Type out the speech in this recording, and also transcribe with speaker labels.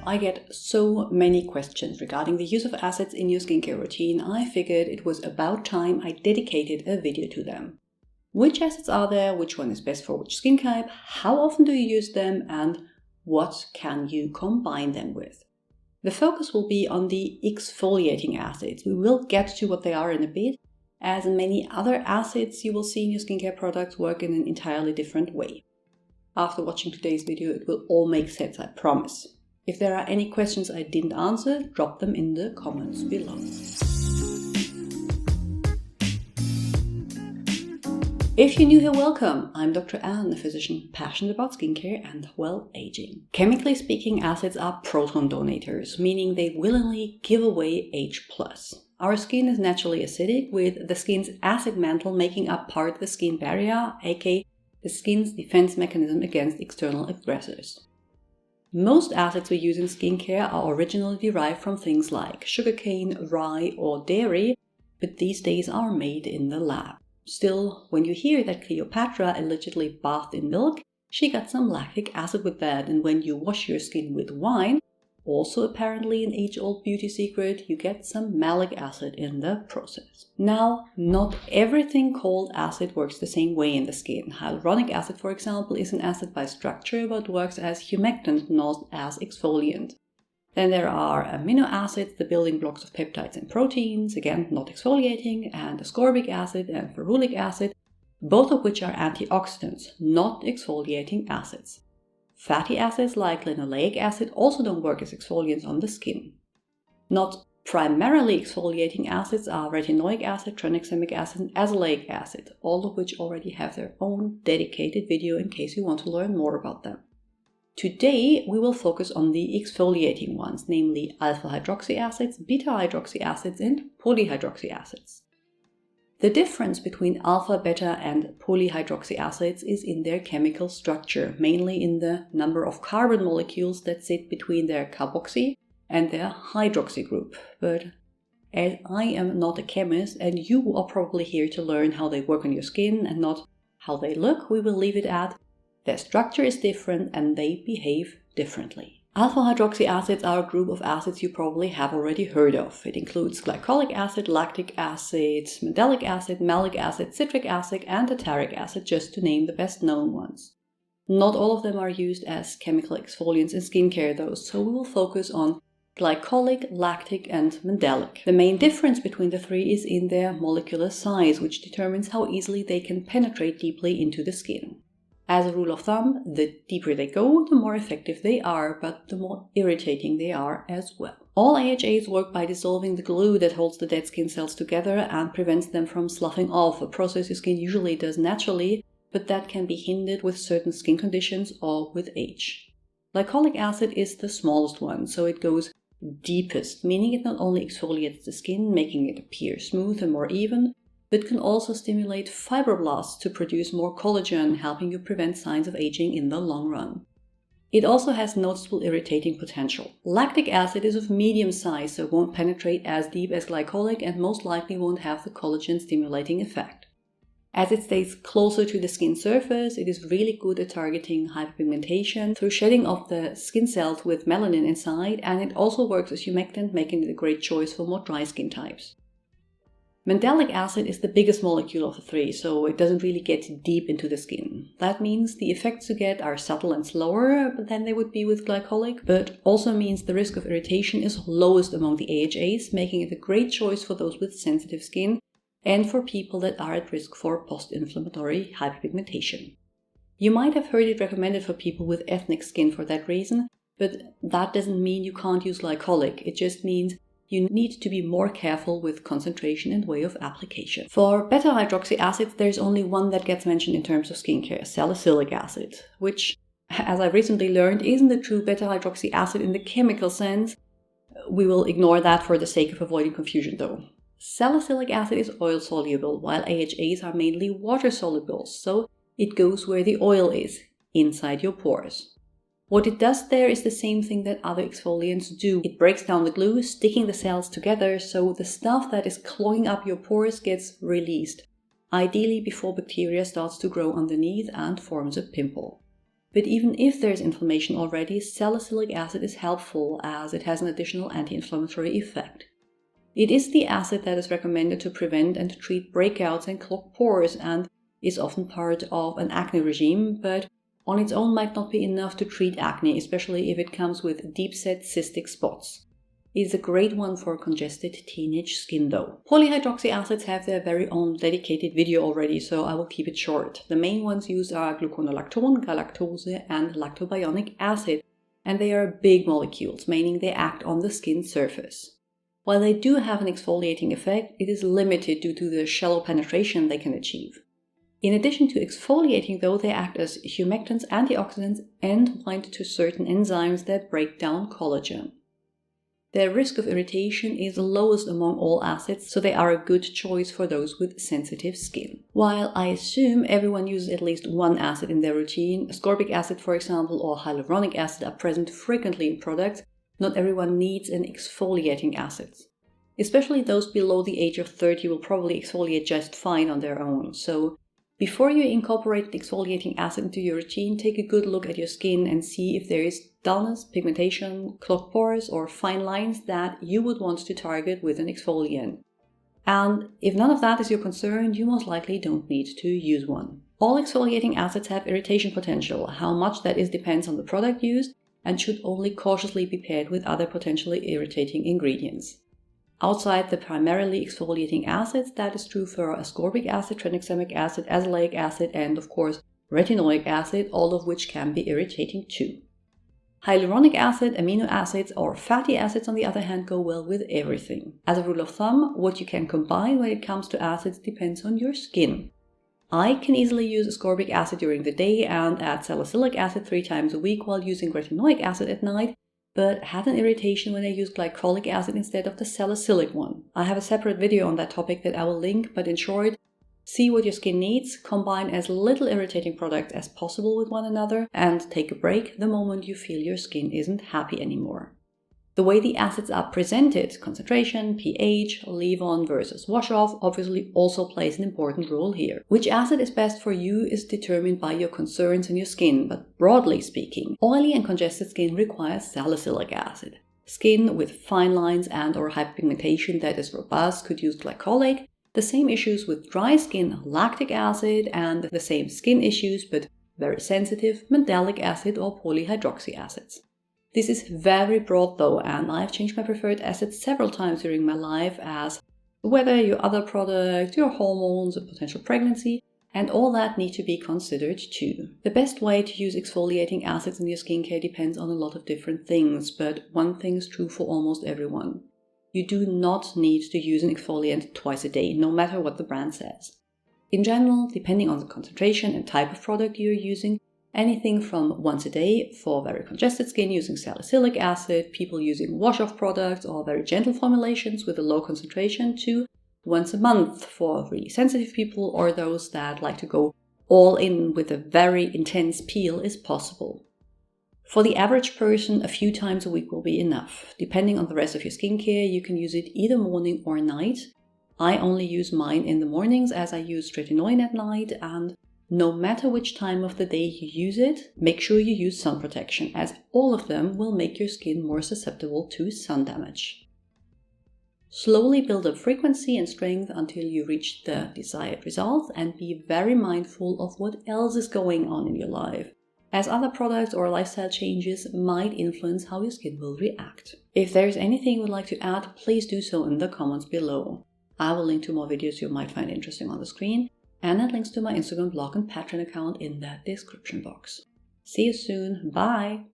Speaker 1: I get so many questions regarding the use of acids in your skincare routine. I figured it was about time I dedicated a video to them. Which acids are there? Which one is best for which skin type? How often do you use them? And what can you combine them with? The focus will be on the exfoliating acids. We will get to what they are in a bit, as many other acids you will see in your skincare products work in an entirely different way. After watching today's video, it will all make sense, I promise. If there are any questions I didn't answer, drop them in the comments below. If you're new here, welcome! I'm Dr. Anne, a physician passionate about skincare and well-aging. Chemically speaking, acids are proton donators, meaning they willingly give away H+. Our skin is naturally acidic, with the skin's acid mantle making up part of the skin barrier, aka the skin's defense mechanism against external aggressors. Most acids we use in skincare are originally derived from things like sugarcane, rye, or dairy, but these days are made in the lab. Still, when you hear that Cleopatra allegedly bathed in milk, she got some lactic acid with that, and when you wash your skin with wine, also apparently an age-old beauty secret, you get some malic acid in the process. Now, not everything called acid works the same way in the skin. Hyaluronic acid, for example, is an acid by structure but works as humectant, not as exfoliant. Then there are amino acids, the building blocks of peptides and proteins, again not exfoliating, and ascorbic acid and ferulic acid, both of which are antioxidants, not exfoliating acids. Fatty acids like linoleic acid also don't work as exfoliants on the skin. Not primarily exfoliating acids are retinoic acid, tranexamic acid, and azelaic acid, all of which already have their own dedicated video in case you want to learn more about them. Today we will focus on the exfoliating ones, namely alpha-hydroxy acids, beta-hydroxy acids, and poly-hydroxy acids. The difference between alpha, beta, and poly-hydroxy acids is in their chemical structure, mainly in the number of carbon molecules that sit between their carboxy and their hydroxy group. But as I am not a chemist and you are probably here to learn how they work on your skin and not how they look, we will leave it at their structure is different and they behave differently. Alpha-hydroxy acids are a group of acids you probably have already heard of. It includes glycolic acid, lactic acid, mandelic acid, malic acid, citric acid, and tartaric acid, just to name the best known ones. Not all of them are used as chemical exfoliants in skincare though, so we will focus on glycolic, lactic, and mandelic. The main difference between the three is in their molecular size, which determines how easily they can penetrate deeply into the skin. As a rule of thumb, the deeper they go, the more effective they are, but the more irritating they are as well. All AHAs work by dissolving the glue that holds the dead skin cells together and prevents them from sloughing off, a process your skin usually does naturally, but that can be hindered with certain skin conditions or with age. Glycolic acid is the smallest one, so it goes deepest, meaning it not only exfoliates the skin, making it appear smooth and more even, but can also stimulate fibroblasts to produce more collagen, helping you prevent signs of aging in the long run. It also has noticeable irritating potential. Lactic acid is of medium size, so it won't penetrate as deep as glycolic and most likely won't have the collagen stimulating effect. As it stays closer to the skin surface, it is really good at targeting hyperpigmentation through shedding of the skin cells with melanin inside, and it also works as humectant, making it a great choice for more dry skin types. Mandelic acid is the biggest molecule of the three, so it doesn't really get deep into the skin. That means the effects you get are subtle and slower than they would be with glycolic, but also means the risk of irritation is lowest among the AHAs, making it a great choice for those with sensitive skin and for people that are at risk for post-inflammatory hyperpigmentation. You might have heard it recommended for people with ethnic skin for that reason, but that doesn't mean you can't use glycolic. It just means you need to be more careful with concentration and way of application. For beta-hydroxy acids, there's only one that gets mentioned in terms of skincare, salicylic acid, which, as I recently learned, isn't a true beta-hydroxy acid in the chemical sense. We will ignore that for the sake of avoiding confusion though. Salicylic acid is oil-soluble, while AHAs are mainly water-soluble, so it goes where the oil is, inside your pores. What it does there is the same thing that other exfoliants do. It breaks down the glue, sticking the cells together, so the stuff that is clogging up your pores gets released, ideally before bacteria starts to grow underneath and forms a pimple. But even if there's inflammation already, salicylic acid is helpful as it has an additional anti-inflammatory effect. It is the acid that is recommended to prevent and treat breakouts and clogged pores and is often part of an acne regime, but on its own might not be enough to treat acne, especially if it comes with deep-set cystic spots. It is a great one for congested teenage skin though. Poly-hydroxy acids have their very own dedicated video already, so I will keep it short. The main ones used are gluconolactone, galactose, and lactobionic acid, and they are big molecules, meaning they act on the skin surface. While they do have an exfoliating effect, it is limited due to the shallow penetration they can achieve. In addition to exfoliating though, they act as humectants, antioxidants, and bind to certain enzymes that break down collagen. Their risk of irritation is the lowest among all acids, so they are a good choice for those with sensitive skin. While I assume everyone uses at least one acid in their routine, ascorbic acid for example or hyaluronic acid are present frequently in products, not everyone needs an exfoliating acid. Especially those below the age of 30 will probably exfoliate just fine on their own, so before you incorporate an exfoliating acid into your routine, take a good look at your skin and see if there is dullness, pigmentation, clogged pores, or fine lines that you would want to target with an exfoliant. And if none of that is your concern, you most likely don't need to use one. All exfoliating acids have irritation potential. How much that is depends on the product used and should only cautiously be paired with other potentially irritating ingredients. Outside the primarily exfoliating acids, that is true for ascorbic acid, tranexamic acid, azelaic acid, and of course retinoic acid, all of which can be irritating too. Hyaluronic acid, amino acids, or fatty acids on the other hand go well with everything. As a rule of thumb, what you can combine when it comes to acids depends on your skin. I can easily use ascorbic acid during the day and add salicylic acid 3 times a week while using retinoic acid at night, but had an irritation when I used glycolic acid instead of the salicylic one. I have a separate video on that topic that I will link, but in short, see what your skin needs, combine as little irritating products as possible with one another, and take a break the moment you feel your skin isn't happy anymore. The way the acids are presented, concentration, pH, leave-on versus wash-off, obviously also plays an important role here. Which acid is best for you is determined by your concerns in your skin, but broadly speaking, oily and congested skin requires salicylic acid. Skin with fine lines and or hyperpigmentation that is robust could use glycolic. The same issues with dry skin, lactic acid, and the same skin issues but very sensitive, mandelic acid or poly-hydroxy acids. This is very broad though, and I've changed my preferred acids several times during my life as whether your other product, your hormones, a potential pregnancy, and all that need to be considered too. The best way to use exfoliating acids in your skincare depends on a lot of different things, but one thing is true for almost everyone. You do not need to use an exfoliant twice a day, no matter what the brand says. In general, depending on the concentration and type of product you're using, anything from once a day for very congested skin using salicylic acid, people using wash-off products or very gentle formulations with a low concentration, to once a month for really sensitive people or those that like to go all in with a very intense peel is possible. For the average person, a few times a week will be enough. Depending on the rest of your skincare, you can use it either morning or night. I only use mine in the mornings as I use tretinoin at night, and no matter which time of the day you use it, make sure you use sun protection, as all of them will make your skin more susceptible to sun damage. Slowly build up frequency and strength until you reach the desired results, and be very mindful of what else is going on in your life, as other products or lifestyle changes might influence how your skin will react. If there's anything you would like to add, please do so in the comments below. I will link to more videos you might find interesting on the screen, and add links to my Instagram blog and Patreon account in that description box. See you soon, bye!